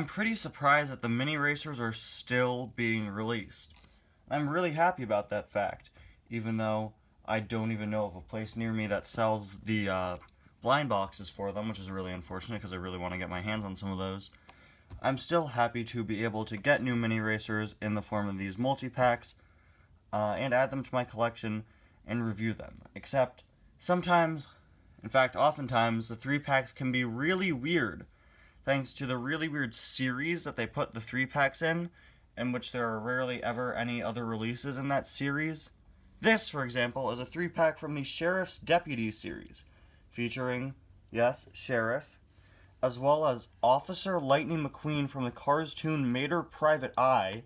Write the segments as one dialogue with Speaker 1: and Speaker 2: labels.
Speaker 1: I'm pretty surprised that the mini racers are still being released. I'm really happy about that fact, even though I don't even know of a place near me that sells the blind boxes for them, which is really unfortunate because I really want to get my hands on some of those. I'm still happy to be able to get new mini racers in the form of these multi-packs and add them to my collection and review them. Except sometimes, in fact oftentimes, the 3-packs can be really weird thanks to the really weird series that they put the 3-packs in which there are rarely ever any other releases in that series. This, for example, is a 3-pack from the Sheriff's Deputies series, featuring, yes, Sheriff, as well as Officer Lightning McQueen from the Cartoon Mater Private Eye,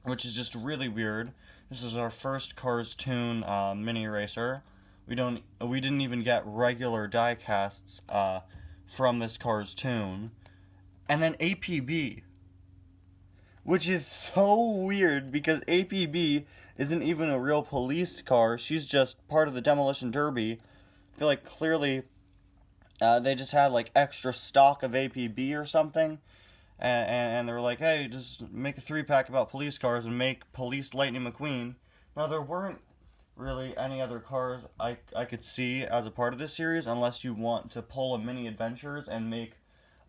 Speaker 1: which is just really weird. This is our first Cartoon mini racer. We didn't even get regular die casts from this cartoon. And then APB, which is so weird because APB isn't even a real police car. She's just part of the Demolition Derby. I feel like clearly they just had like extra stock of APB or something. And they were like, hey, just make a 3-pack about police cars and make Police Lightning McQueen. Now, there weren't really any other cars I could see as a part of this series, unless you want to pull a mini adventures and make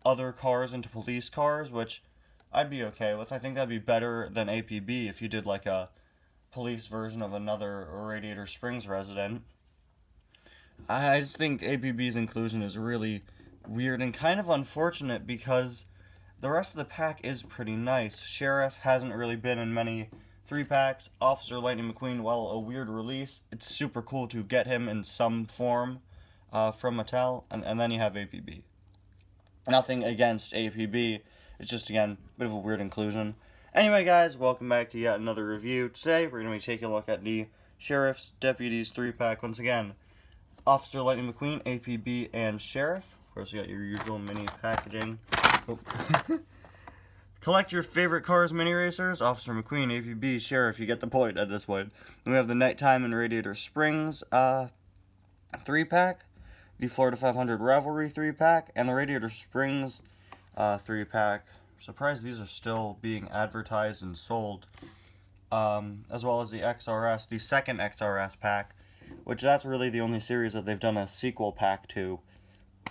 Speaker 1: other cars into police cars, which I'd be okay with. I think that'd be better than APB if you did like a police version of another Radiator Springs resident. I just think APB's inclusion is really weird and kind of unfortunate because the rest of the pack is pretty nice. Sheriff hasn't really been in many 3-packs. Officer Lightning McQueen, while a weird release, it's super cool to get him in some form from Mattel. And then you have APB. Nothing against APB. It's just, again, a bit of a weird inclusion. Anyway, guys, welcome back to yet another review. Today, we're going to be taking a look at the Sheriff's Deputies 3-pack once again. Officer Lightning McQueen, APB, and Sheriff. Of course, you got your usual mini packaging. Oh. Collect your favorite cars mini racers. Officer McQueen, APB, Sheriff. You get the point at this point. Then we have the Nighttime and Radiator Springs 3-pack, the Florida 500 Rivalry 3-pack, and the Radiator Springs 3-pack. Surprised these are still being advertised and sold. As well as the XRS, the second XRS pack, which that's really the only series that they've done a sequel pack to.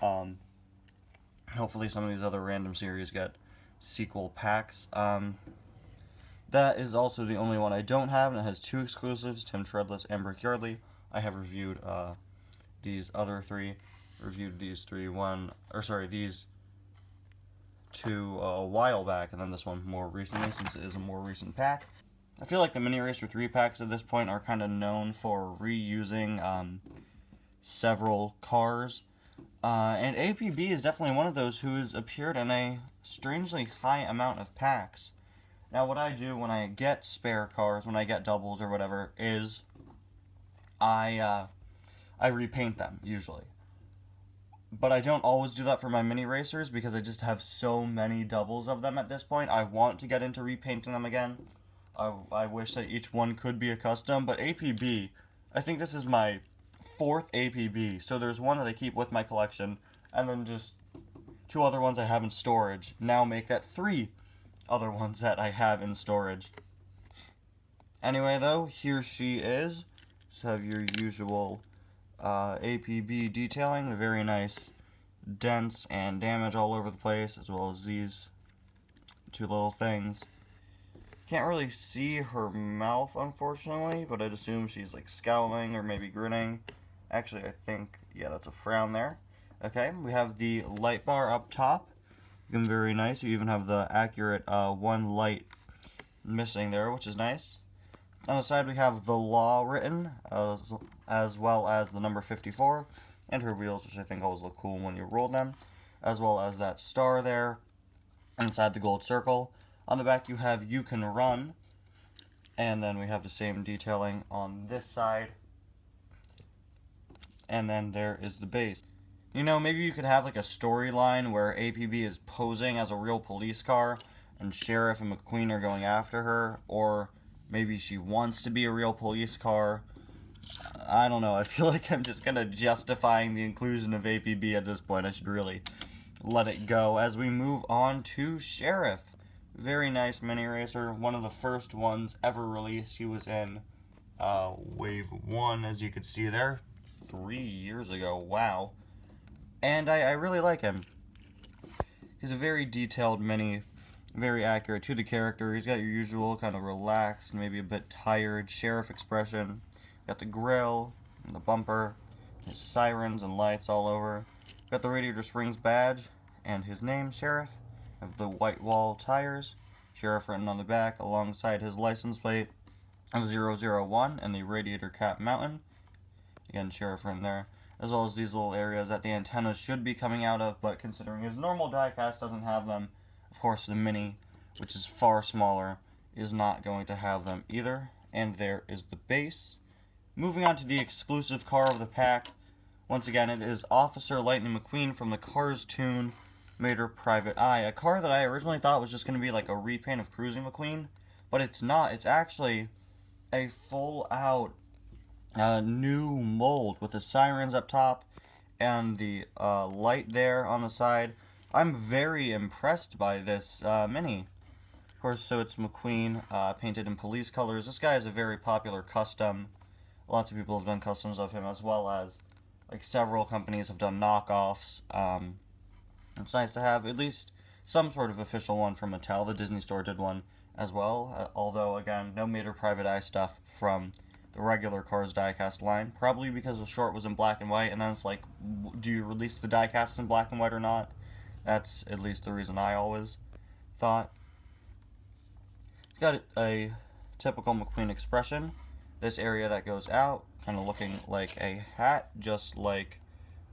Speaker 1: Hopefully some of these other random series get sequel packs. That is also the only one I don't have, and it has 2 exclusives, Tim Treadless and Brick Yardley. I have reviewed these other 3. Reviewed these 2 a while back, and then this one more recently, since it is a more recent pack. I feel like the Mini Racer 3-packs at this point are kind of known for reusing several cars. And APB is definitely one of those who has appeared in a strangely high amount of packs. Now, what I do when I get spare cars, when I get doubles or whatever, is I repaint them, usually. But I don't always do that for my mini racers because I just have so many doubles of them at this point. I want to get into repainting them again. I wish that each one could be a custom, but APB, I think this is my 4th APB. So there's one that I keep with my collection, and then just 2 other ones I have in storage. Now make that 3 other ones that I have in storage. Anyway, though, here she is. Just have your usual APB detailing, very nice dents and damage all over the place, as well as these 2 little things. Can't really see her mouth, unfortunately, but I'd assume she's like scowling or maybe grinning. Actually, I think, yeah, that's a frown there. Okay, we have the light bar up top. Looking very nice. You even have the accurate 1 light missing there, which is nice. On the side, we have the law written, as well as the number 54, and her wheels, which I think always look cool when you roll them, as well as that star there inside the gold circle. On the back, you have You Can Run, and then we have the same detailing on this side, and then there is the base. You know, maybe you could have like a storyline where APB is posing as a real police car, and Sheriff and McQueen are going after her, or maybe she wants to be a real police car. I don't know. I feel like I'm just kind of justifying the inclusion of APB at this point. I should really let it go as we move on to Sheriff. Very nice mini racer, one of the first ones ever released. He was in Wave 1, as you could see there, 3 years ago. Wow. And I really like him. He's a very detailed mini, very accurate to the character. He's got your usual kind of relaxed, maybe a bit tired sheriff expression. Got the grill, and the bumper, his sirens and lights all over. Got the Radiator Springs badge and his name, Sheriff. Have the white wall tires, Sheriff written on the back, alongside his license plate of 001 and the Radiator Cap Mountain. Again, Sheriff written there. As well as these little areas that the antennas should be coming out of, but considering his normal diecast doesn't have them, of course the Mini, which is far smaller, is not going to have them either. And there is the base. Moving on to the exclusive car of the pack. Once again, it is Officer Lightning McQueen from the Cars tune, Mater Private Eye. A car that I originally thought was just going to be like a repaint of Cruising McQueen, but it's not. It's actually a full-out new mold with the sirens up top and the light there on the side. I'm very impressed by this Mini. Of course, so it's McQueen painted in police colors. This guy is a very popular custom. Lots of people have done customs of him, as well as like several companies have done knockoffs. It's nice to have at least some sort of official one from Mattel. The Disney Store did one as well, although again, no Mater Private Eye stuff from the regular Cars diecast line, probably because the short was in black and white, and then it's like, do you release the diecast in black and white or not? That's at least the reason I always thought. It's got a typical McQueen expression. This area that goes out, kind of looking like a hat, just like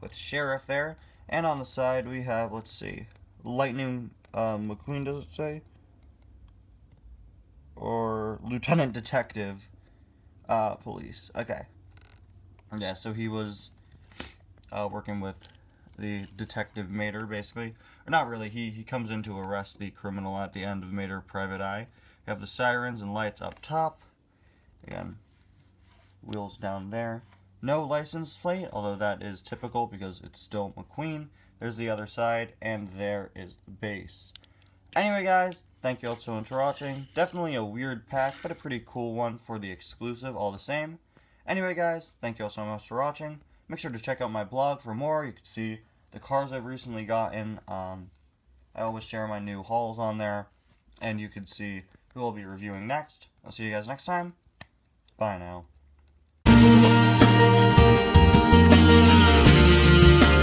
Speaker 1: with Sheriff there. And on the side we have, let's see, Lightning McQueen, does it say? Or Lieutenant Detective Police. Okay. Yeah, so he was working with the Detective Mater, basically. Or not really, he comes in to arrest the criminal at the end of Mater Private Eye. You have the sirens and lights up top. Again, wheels down there. No license plate, although that is typical because it's still McQueen. There's the other side, and there is the base. Anyway, guys, thank you all so much for watching. Definitely a weird pack, but a pretty cool one for the exclusive all the same. Anyway, guys, thank you all so much for watching. Make sure to check out my blog for more. You can see the cars I've recently gotten. I always share my new hauls on there, and you can see who I'll be reviewing next. I'll see you guys next time. Bye now.